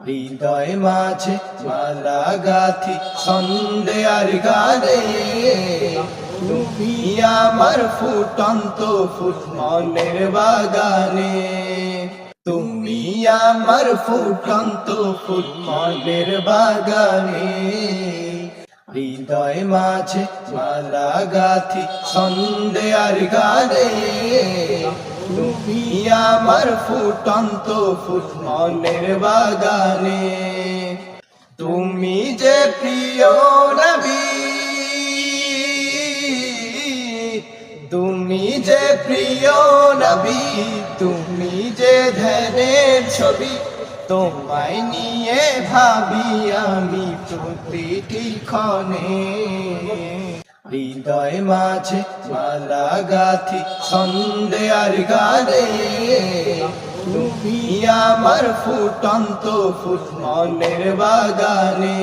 হৃদয় মাঝে মালা গাথি সন্দেয়ার গানে, তুমি আমার ফুটন্ত ফুল মনের বাগানে, তুমি আমার ফুটন্ত ফুল মনের বাগানে। হৃদয় মাঝে মালা গাথি সন্দেয়ার গানে, তুমি আমার ফুটন্ত ফুল মনের বাগানে। তুমি যে প্রিয় নবী, তুমি যে প্রিয় নবী, তুমি যে ধ্যানের ছবি, তোমায় নিয়ে ভাবি আমি প্রতিটি ক্ষণে। হৃদয় মাঝে মালা গাথি সন্দেয়ার গানে, তুমি আমার ফুটন্ত ফুল মনের বাগানে।